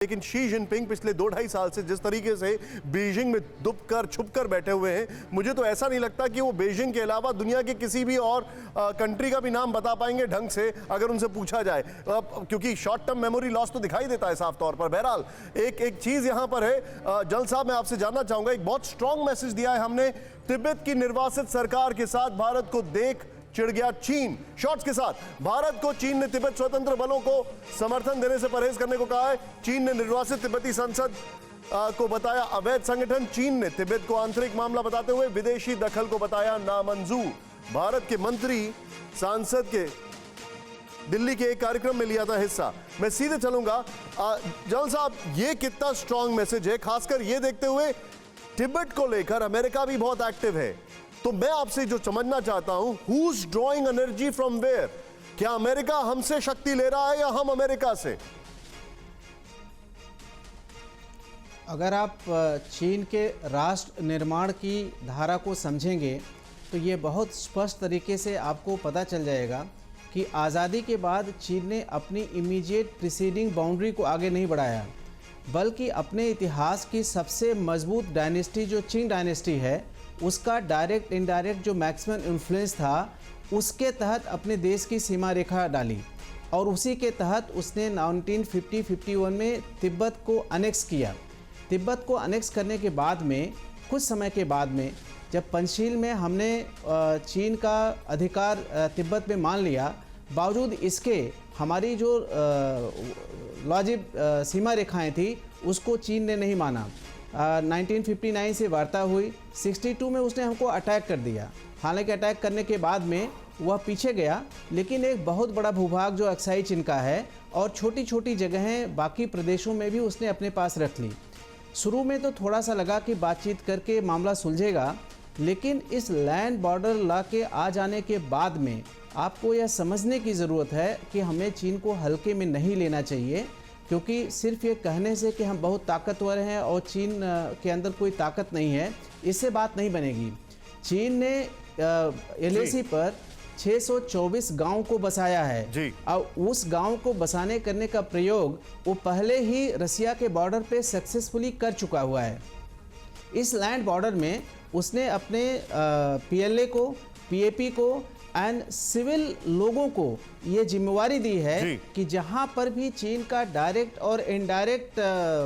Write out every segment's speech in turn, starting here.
लेकिन Xi Jinping पिछले 2-2.5 साल से जिस तरीके से बीजिंग में दुबकर छुपकर बैठे हुए हैं, मुझे तो ऐसा नहीं लगता कि वो बीजिंग के अलावा दुनिया के किसी भी और कंट्री का भी नाम बता पाएंगे ढंग से अगर उनसे पूछा जाए, क्योंकि शॉर्ट टर्म मेमोरी लॉस तो दिखाई देता है साफ तौर पर। बहरहाल एक चीज यहां पर है, जल साहब मैं आपसे जानना चाहूंगा, एक बहुत स्ट्रांग मैसेज दिया है हमने तिब्बत की निर्वासित सरकार के साथ, भारत को देख चिढ़ गया चीन। शॉर्ट्स के साथ भारत को चीन ने तिब्बत स्वतंत्र बलों को समर्थन देने से परहेज करने को कहा है। चीन ने निर्वासित तिब्बती संसद को बताया अवैध संगठन। चीन ने तिब्बत को आंतरिक मामला बताते हुए विदेशी दखल को बताया नामंजूर। भारत के मंत्री सांसद के दिल्ली के एक कार्यक्रम में लिया था हिस्सा। मैं सीधे चलूंगा जल साहब, ये कितना स्ट्रांग मैसेज है, खासकर ये देखते हुए तिब्बत को लेकर अमेरिका भी बहुत एक्टिव है। तो मैं आपसे जो समझना चाहता हूं, who is drawing energy from where? क्या अमेरिका हमसे शक्ति ले रहा है या हम अमेरिका से? अगर आप चीन के राष्ट्र निर्माण की धारा को समझेंगे तो ये बहुत स्पष्ट तरीके से आपको पता चल जाएगा कि आज़ादी के बाद चीन ने अपनी इमीडिएट प्रीसीडिंग बाउंड्री को आगे नहीं बढ़ाया, बल्कि अपने इतिहास की सबसे मजबूत डायनेस्टी जो चिंग डायनेस्टी है, उसका डायरेक्ट इनडायरेक्ट जो मैक्सिमम इन्फ्लुएंस था, उसके तहत अपने देश की सीमा रेखा डाली और उसी के तहत उसने 1950-51 में तिब्बत को अनेक्स किया। तिब्बत को अनेक्स करने के बाद में कुछ समय के बाद में जब पंचशील में हमने चीन का अधिकार तिब्बत में मान लिया, बावजूद इसके हमारी जो लॉजिक सीमा रेखाएं थी उसको चीन ने नहीं माना। 1959 से वार्ता हुई, 62 में उसने हमको अटैक कर दिया। हालांकि अटैक करने के बाद में वह पीछे गया, लेकिन एक बहुत बड़ा भूभाग जो अक्साई चीन का है और छोटी छोटी जगहें बाकी प्रदेशों में भी उसने अपने पास रख ली। शुरू में तो थोड़ा सा लगा कि बातचीत करके मामला सुलझेगा, लेकिन इस लैंड बॉर्डर लॉ के आ जाने के बाद में आपको यह समझने की ज़रूरत है कि हमें चीन को हल्के में नहीं लेना चाहिए, क्योंकि सिर्फ ये कहने से कि हम बहुत ताकतवर हैं और चीन के अंदर कोई ताकत नहीं है, इससे बात नहीं बनेगी। चीन ने एलएसी पर 624 गांव को बसाया है और उस गांव को बसाने करने का प्रयोग वो पहले ही रसिया के बॉर्डर पे सक्सेसफुली कर चुका हुआ है। इस लैंड बॉर्डर में उसने अपने पीएलए को, पीएपी को एंड सिविल लोगों को ये जिम्मेवारी दी है कि जहां पर भी चीन का डायरेक्ट और इनडायरेक्ट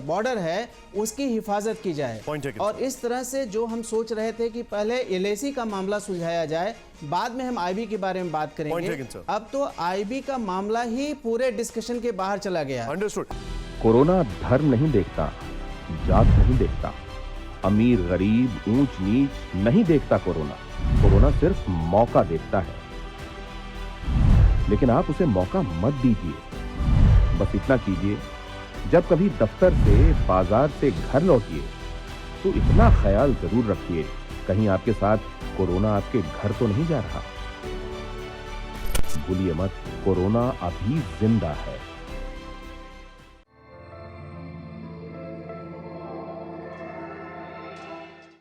बॉर्डर है उसकी हिफाजत की जाए। और इस तरह से जो हम सोच रहे थे कि पहले एलएसी का मामला सुलझाया जाए, बाद में हम आईबी के बारे में बात करेंगे, अब तो आईबी का मामला ही पूरे डिस्कशन के बाहर चला गया। कोरोना धर्म नहीं देखता, जात नहीं देखता, अमीर गरीब ऊंच नीच नहीं देखता। कोरोना सिर्फ मौका देखता है, लेकिन आप उसे मौका मत दीजिए। बस इतना कीजिए, जब कभी दफ्तर से, बाजार से घर लौटिए तो इतना ख्याल जरूर रखिए कहीं आपके साथ कोरोना आपके घर तो नहीं जा रहा। भूलिए मत, कोरोना अभी जिंदा है।